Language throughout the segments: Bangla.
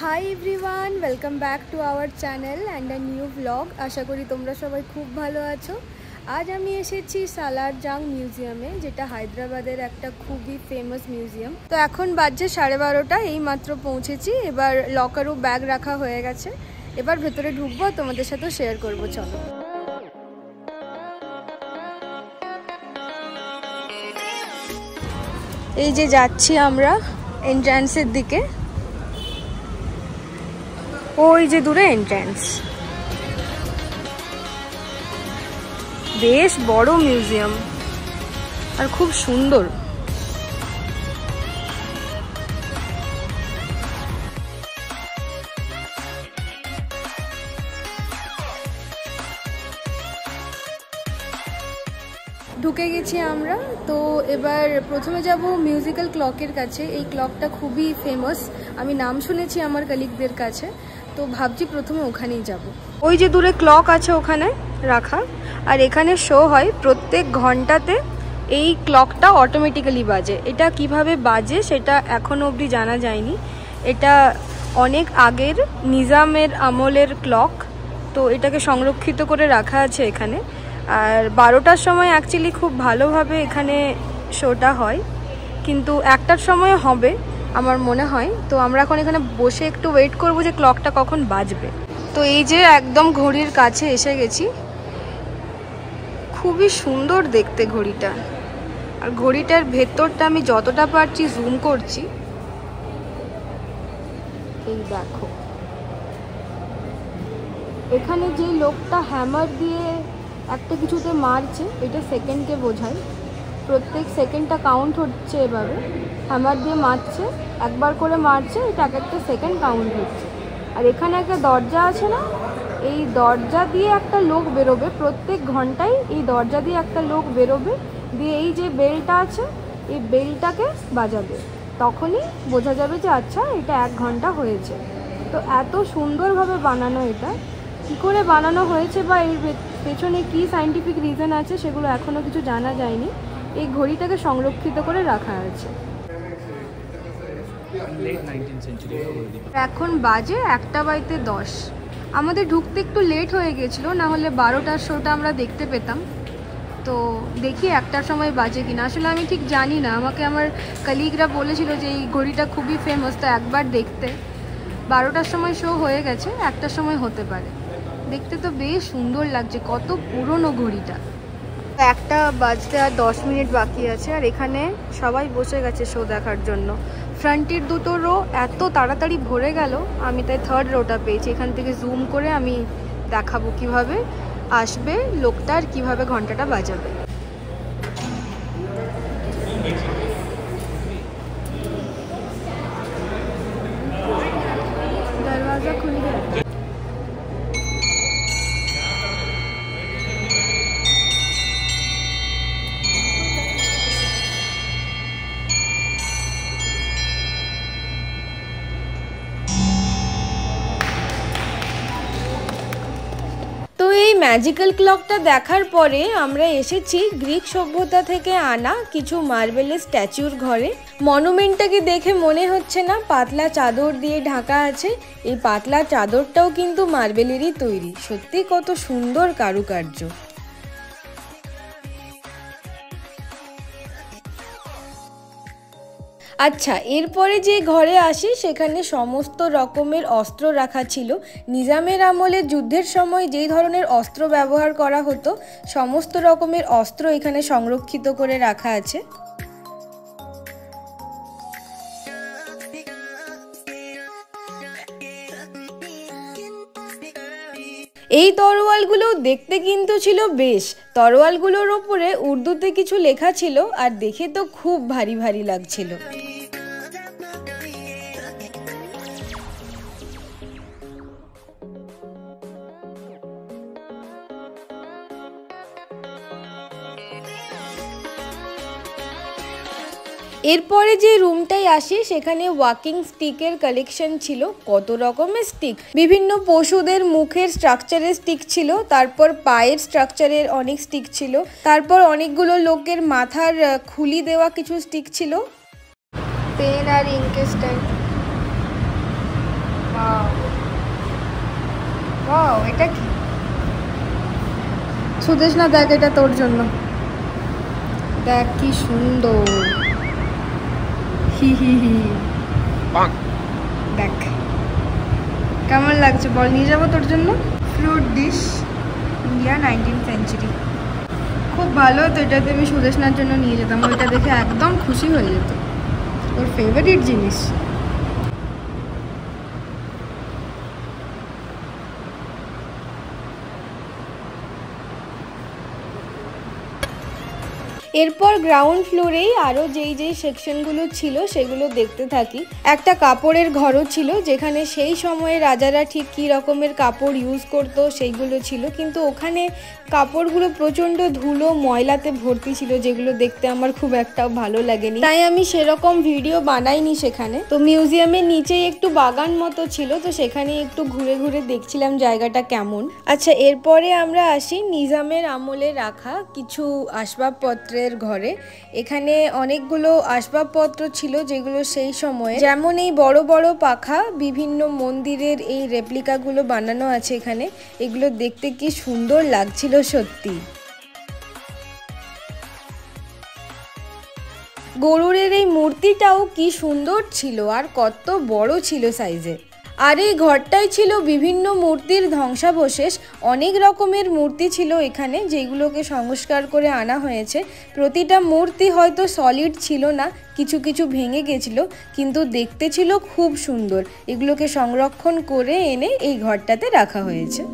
High everyone, welcome back to our channel and a new blog. আশা করি তোমরা সবাই খুব ভালো আছো। আজ আমি এসেছি সালার জাং মিউজিয়ামে, যেটা হায়দ্রাবাদের একটা খুবই ফেমাস মিউজিয়াম। তো এখন বাজছে 12:30, এই মাত্র পৌঁছেছি। এবার লকারও ব্যাগ রাখা হয়ে গেছে, এবার ভেতরে ঢুকবো, তোমাদের সাথে শেয়ার করবো। চলো। এই যে যাচ্ছি আমরা এন্ট্রান্সের দিকে, ওই যে দূরে এন্ট্রান্স। বেশ বড় মিউজিয়াম আর খুব সুন্দর। ঢুকে গেছি আমরা। তো এবার প্রথমে যাব মিউজিক্যাল ক্লকের কাছে। এই ক্লকটা খুবই ফেমাস, আমি নাম শুনেছি আমার কলিগদের কাছে, তো ভাবছি প্রথমে ওখানেই যাব। ওই যে দূরে ক্লক আছে ওখানে রাখা, আর এখানে শো হয় প্রত্যেক ঘন্টাতে। এই ক্লকটা অটোমেটিক্যালি বাজে। এটা কিভাবে বাজে সেটা এখনো অবধি জানা যায়নি। এটা অনেক আগের নিজামের আমলের ক্লক, তো এটাকে সংরক্ষিত করে রাখা আছে এখানে। আর 12টার সময় অ্যাকচুয়ালি খুব ভালোভাবে এখানে শোটা হয়, কিন্তু 1টার সময় হবে আমার মনে হয়। তো আমরা এখন এখানে বসে একটু ওয়েট করব যে ক্লকটা কখন বাজবে। তো এই যে একদম ঘড়ির কাছে এসে গেছি। খুবই সুন্দর দেখতে ঘড়িটা, আর ঘড়িটার ভেতরটা আমি যতটা পারছি জুম করছি। এই দেখো, এখানে যে লোকটা হ্যামার দিয়ে একটা কিছুতে মারছে, এটা সেকেন্ডকে বোঝায়। প্রত্যেক সেকেন্ডটা কাউন্ট হচ্ছে, এভাবে হ্যামার দিয়ে মারছে, একবার করে মারছে, এটা এক একটা সেকেন্ড কাউন্ট হচ্ছে। আর এখানে একটা দরজা আছে না, এই দরজা দিয়ে একটা লোক বেরোবে প্রত্যেক ঘন্টায়। এই দরজা দিয়ে একটা লোক বেরোবে, দিয়ে এই যে বেলটা আছে এই বেলটাকে বাজাবে, তখনই বোঝা যাবে যে আচ্ছা এটা 1 ঘন্টা হয়েছে। তো এত সুন্দরভাবে বানানো, এটা কী করে বানানো হয়েছে বা এর পেছনে কী সায়েন্টিফিক রিজন আছে সেগুলো এখনও কিছু জানা যায়নি। এই ঘড়িটাকে সংরক্ষিত করে রাখা আছে। এখন বাজে 1:10। আমাদের ঢুকতে একটু লেট হয়ে গেছিলো, না হলে 12টার শোটা আমরা দেখতে পেতাম। তো দেখি 1টার সময় বাজে কিনা। আসলে আমি ঠিক জানি না, আমাকে আমার কলিগরা বলেছিল যে এই ঘড়িটা খুবই ফেমাস, তো একবার দেখতে। 12টার সময় শো হয়ে গেছে, 1টার সময় হতে পারে। দেখতে তো বেশ সুন্দর লাগছে, কত পুরনো ঘড়িটা। 1টা বাজতে আর 10 মিনিট বাকি আছে, আর এখানে সবাই বসে গেছে শো দেখার জন্য। ফ্রন্টের দুটো রো এত তাড়াতাড়ি ভরে গেল, আমি তাই 3rd রোটা পেয়েছি। এখান থেকে জুম করে আমি দেখাবো কিভাবে আসবে লোকটা আর কিভাবে ঘন্টাটা বাজাবে। দরওয়াজা খুলে গেল। তো এই ম্যাজিক্যাল ক্লকটা দেখার পরে আমরা এসেছি গ্রিক সভ্যতা থেকে আনা কিছু মার্বেলের স্ট্যাচুর ঘরে। মনুমেন্টটাকে দেখে মনে হচ্ছে না পাতলা চাদর দিয়ে ঢাকা আছে। এই পাতলা চাদরটাও কিন্তু মার্বেলেরই তৈরি। সত্যি কত সুন্দর কারুকার্য। আচ্ছা, এরপরে যে ঘরে আসি সেখানে সমস্ত রকমের অস্ত্র রাখা ছিল। নিজামের আমলে যুদ্ধের সময় যেই ধরনের অস্ত্র ব্যবহার করা হতো, সমস্ত রকমের অস্ত্র এখানে সংরক্ষিত করে রাখা আছে। এই তরোয়ালগুলো দেখতে কিন্তু ছিল বেশ। তরোয়ালগুলোর ওপরে উর্দুতে কিছু লেখা ছিল, আর দেখে তো খুব ভারী ভারী লাগছিল। এরপরে যে রুমটায় আসি সেখানে ওয়াকিং স্টিকের কালেকশন ছিল। কত রকমের স্টিক, বিভিন্ন পশুদের মুখের স্ট্রাকচারের স্টিক ছিল, তারপর পায়ের স্ট্রাকচারের অনেক স্টিক ছিল, তারপর অনেকগুলো লোকের মাথার খুলি দেওয়া কিছু স্টিক ছিল। পেন আর ইঙ্কের স্ট্যান্ড। ওয়াও, এটা কি? সুদেশ না, দেখ এটা তোর জন্য, দেখ কি সুন্দর। হি হি হি, দেখ কেমন লাগছে বল, নিয়ে যাবো তোর জন্য। Fruit dish, India 19th century. খুব ভালো হতো, এটাতে আমি সুদেশনার জন্য নিয়ে যেতাম, ওইটা দেখে একদম খুশি হয়ে যেত, ওর ফেভারিট জিনিস। এরপর গ্রাউন্ড ফ্লোরেই আরও যেই সেকশনগুলো ছিল সেগুলো দেখতে থাকি। একটা কাপড়ের ঘরও ছিল, যেখানে সেই সময়ে রাজারা ঠিক কী রকমের কাপড় ইউজ করতো সেইগুলো ছিল, কিন্তু ওখানে কাপড়গুলো প্রচণ্ড ধুলো ময়লাতে ভর্তি ছিল, যেগুলো দেখতে আমার খুব একটা ভালো লাগেনি, তাই আমি সেরকম ভিডিও বানাইনি সেখানে। তো মিউজিয়ামের নিচেই একটু বাগান মতো ছিল, তো সেখানে একটু ঘুরে ঘুরে দেখছিলাম জায়গাটা কেমন। আচ্ছা, এরপরে আমরা আসি নিজামের আমলে রাখা কিছু আসবাবপত্রের ঘরে। এখানে অনেকগুলো আসবাবপত্র ছিল যেগুলো সেই সময়ে, যেমন এই বড় বড় পাখা, বিভিন্ন মন্দিরের এই রেপ্লিকাগুলো বানানো আছে এখানে, এগুলো দেখতে কি সুন্দর লাগছিল সত্যি। গরুরের এই মূর্তিটাও কি সুন্দর ছিল, আর কত বড় ছিল সাইজে। আর এই ঘরটাই ছিল বিভিন্ন মূর্তির ধ্বংসাবশেষ, অনেক রকমের মূর্তি ছিল এখানে যেগুলোকে সংস্কার করে আনা হয়েছে। প্রতিটা মূর্তি হয়তো সলিড ছিল না, কিছু কিছু ভেঙে গেছিল, কিন্তু দেখতে ছিল খুব সুন্দর। এগুলোকে সংরক্ষণ করে এনে এই ঘরটাতে রাখা হয়েছে।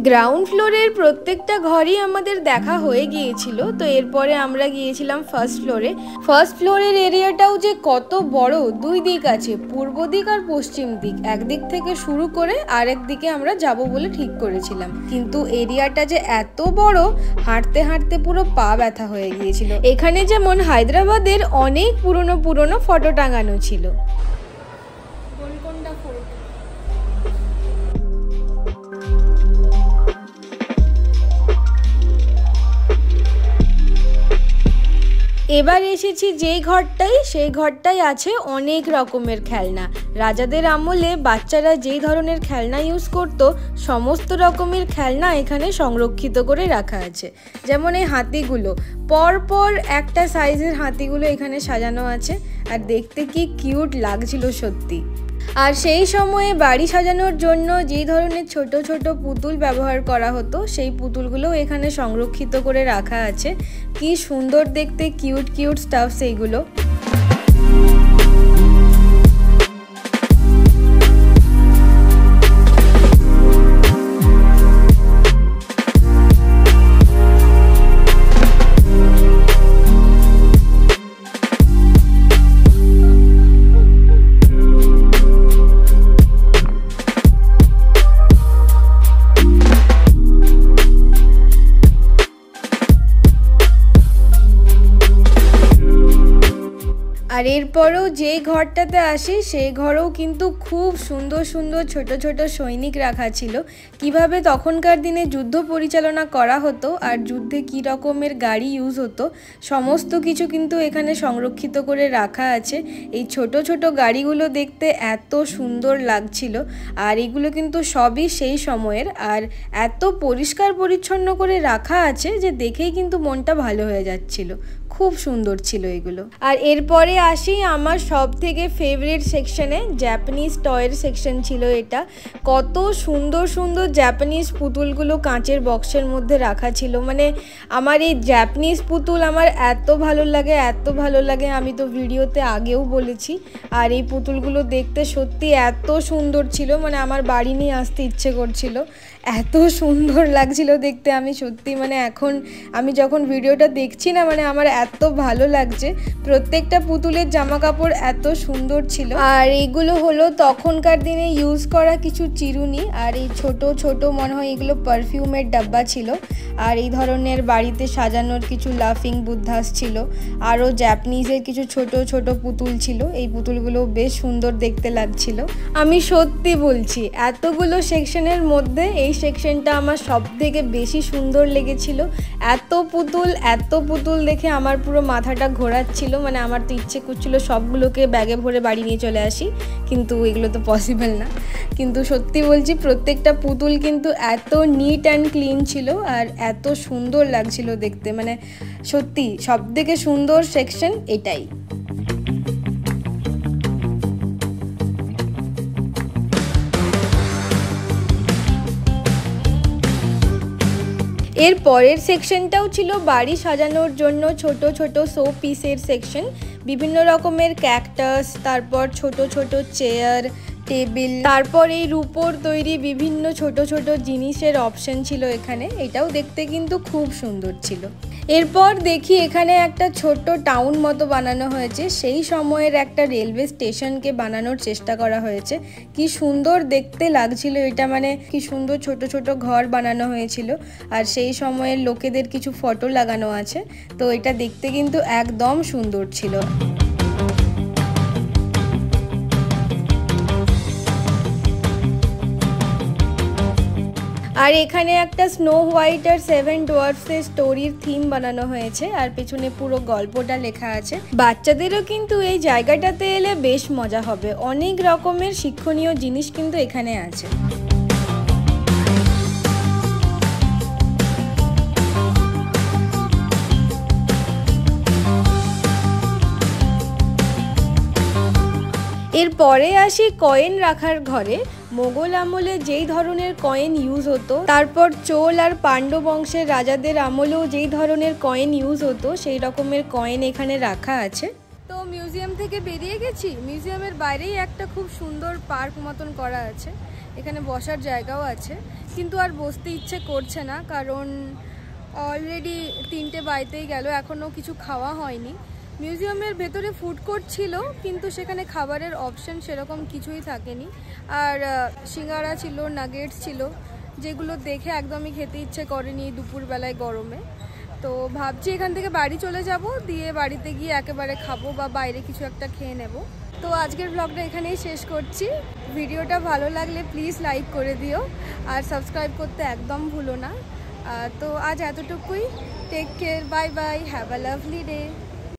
গ্রাউন্ড ফ্লোরের প্রত্যেকটা ঘরই আমাদের দেখা হয়ে গিয়েছিল, তো এরপরে আমরা গিয়েছিলাম ফার্স্ট ফ্লোরে। ফার্স্ট ফ্লোরের এরিয়াটাও যে কত বড়, দুই দিক আছে, পূর্ব দিক আর পশ্চিম দিক, একদিক থেকে শুরু করে আরেক দিকে আমরা যাব বলে ঠিক করেছিলাম, কিন্তু এরিয়াটা যে এত বড়, হাঁটতে হাঁটতে পুরো পা ব্যথা হয়ে গিয়েছিল। এখানে যেমন হায়দ্রাবাদের অনেক পুরনো ফটো টাঙানো ছিল। গোলকোন্ডা ফোর্ট। এবার এসেছি যেই ঘরটাই, সেই ঘরটাই আছে অনেক রকমের খেলনা। রাজাদের আমলে বাচ্চারা যেই ধরনের খেলনা ইউজ করতো, সমস্ত রকমের খেলনা এখানে সংরক্ষিত করে রাখা আছে। যেমন এই হাতিগুলো, পরপর একটা সাইজের হাতিগুলো এখানে সাজানো আছে, আর দেখতে কি কিউট লাগছিল সত্যি। আর সেই সময়ে বাড়ি সাজানোর জন্য যেই ধরনের ছোট ছোট পুতুল ব্যবহার করা হতো, সেই পুতুলগুলোও এখানে সংরক্ষিত করে রাখা আছে। কি সুন্দর দেখতে, কিউট কিউট স্টাফ সেইগুলো। আর এরপরেও যেই ঘরটাতে আসি সেই ঘরেও কিন্তু খুব সুন্দর সুন্দর ছোট ছোট সৈনিক রাখা ছিল। কিভাবে তখনকার দিনে যুদ্ধ পরিচালনা করা হতো আর যুদ্ধে কী রকমের গাড়ি ইউজ হতো, সমস্ত কিছু কিন্তু এখানে সংরক্ষিত করে রাখা আছে। এই ছোট ছোট গাড়িগুলো দেখতে এত সুন্দর লাগছিল, আর এগুলো কিন্তু সবই সেই সময়ের, আর এত পরিষ্কার পরিচ্ছন্ন করে রাখা আছে যে দেখেই কিন্তু মনটা ভালো হয়ে যাচ্ছিল। খুব সুন্দর ছিল এগুলো। আর এরপরে আসি আমার সব থেকে ফেভারিট সেকশনে, জাপানিজ টয়ের সেকশন ছিল এটা। কত সুন্দর সুন্দর জাপানিজ পুতুলগুলো কাঁচের বক্সের মধ্যে রাখা ছিল। মানে আমার এই জাপানিজ পুতুল আমার এত ভালো লাগে, এত ভালো লাগে, আমি তো ভিডিওতে আগেও বলেছি। আর এই পুতুলগুলো দেখতে সত্যি এত সুন্দর ছিল, মানে আমার বাড়ি নিয়ে আসতে ইচ্ছে করছিল, এত সুন্দর লাগছিল দেখতে। আমি সত্যি মানে এখন আমি যখন ভিডিওটা দেখছি না, মানে আমার এত ভালো লাগছে। প্রত্যেকটা পুতুলের জামা কাপড় এত সুন্দর ছিল। আর এইগুলো হলো তখনকার দিনে ইউজ করা কিছু চিরুনি, আর এই ছোট ছোট মনে হয় এগুলো পারফিউমের ডাব্বা ছিল। আর এই ধরনের বাড়িতে সাজানোর কিছু লাফিং বুদ্ধাস ছিল, আরও জাপানিজের কিছু ছোট ছোট পুতুল ছিল। এই পুতুলগুলো বেশ সুন্দর দেখতে লাগছিল। আমি সত্যি বলছি, এতগুলো সেকশনের মধ্যে এই সেকশনটা আমার সব থেকে বেশি সুন্দর লেগেছিল। এত পুতুল দেখে আমার পুরো মাথাটা ঘোরাচ্ছিল, মানে আমার তো ইচ্ছে করছিল সবগুলোকে ব্যাগে ভরে বাড়ি নিয়ে চলে আসি, কিন্তু এগুলো তো পসিবল না। কিন্তু সত্যি বলছি প্রত্যেকটা পুতুল কিন্তু এত নিট অ্যান্ড ক্লিন ছিল আর এত সুন্দর লাগছিল দেখতে, মানে সত্যি সবথেকে সুন্দর সেকশন এটাই। এর পরের সেকশনটাও ছিল বাড়ি সাজানোর জন্য ছোট ছোট শো পিসের সেকশন, বিভিন্ন রকমের ক্যাকটাস, তারপর ছোট ছোট চেয়ার টেবিল, তারপর এই রূপোর তৈরি বিভিন্ন ছোট ছোট জিনিসের অপশন ছিল এখানে, এটাও দেখতে কিন্তু খুব সুন্দর ছিল। এরপর দেখি এখানে একটা ছোট্ট টাউন মতো বানানো হয়েছে, সেই সময়ের একটা রেলওয়ে স্টেশনকে বানানোর চেষ্টা করা হয়েছে। কি সুন্দর দেখতে লাগছিল এটা, মানে কি সুন্দর ছোট ছোট ঘর বানানো হয়েছিল আর সেই সময়ের লোকেদের কিছু ফটো লাগানো আছে, তো এটা দেখতে কিন্তু একদম সুন্দর ছিল। আর এখানে একটা স্নো হোয়াইট আর 7 ডোয়ার্ফসের স্টোরির থিম বানানো হয়েছে আর পেছনে পুরো গল্পটা লেখা আছে। বাচ্চাদেরও কিন্তু এই জায়গাটাতে এলে বেশ মজা হবে, অনেক রকমের শিক্ষণীয় জিনিস কিন্তু এখানে আছে। এরপরে আসি কয়েন রাখার ঘরে। মোগল আমলে যেই ধরনের কয়েন ইউজ হতো, তারপর চোল আর পাণ্ড্য বংশের রাজাদের আমলেও যেই ধরনের কয়েন ইউজ হতো, সেই রকমের কয়েন এখানে রাখা আছে। তো মিউজিয়াম থেকে বেরিয়ে গেছি, মিউজিয়ামের বাইরেই একটা খুব সুন্দর পার্ক মতন করা আছে, এখানে বসার জায়গাও আছে, কিন্তু আর বসতে ইচ্ছে করছে না কারণ অলরেডি 3টে বাজতেই গেল, এখনও কিছু খাওয়া হয়নি। মিউজিয়ামের ভেতরে ফুড কোর্ট ছিল কিন্তু সেখানে খাবারের অপশন সেরকম কিছুই থাকেনি, আর সিঙ্গারা ছিল, নাগেটস ছিল, যেগুলো দেখে একদমই খেতে ইচ্ছে করেনি দুপুরবেলায় গরমে। তো ভাবছি এখান থেকে বাড়ি চলে যাব, দিয়ে বাড়িতে গিয়ে একেবারে খাবো বা বাইরে কিছু একটা খেয়ে নেব। তো আজকের ব্লগটা এখানেই শেষ করছি। ভিডিওটা ভালো লাগলে প্লিজ লাইক করে দিও আর সাবস্ক্রাইব করতে একদম ভুলো না। তো আজ এতটুকুই, take care, bye bye, have a lovely day.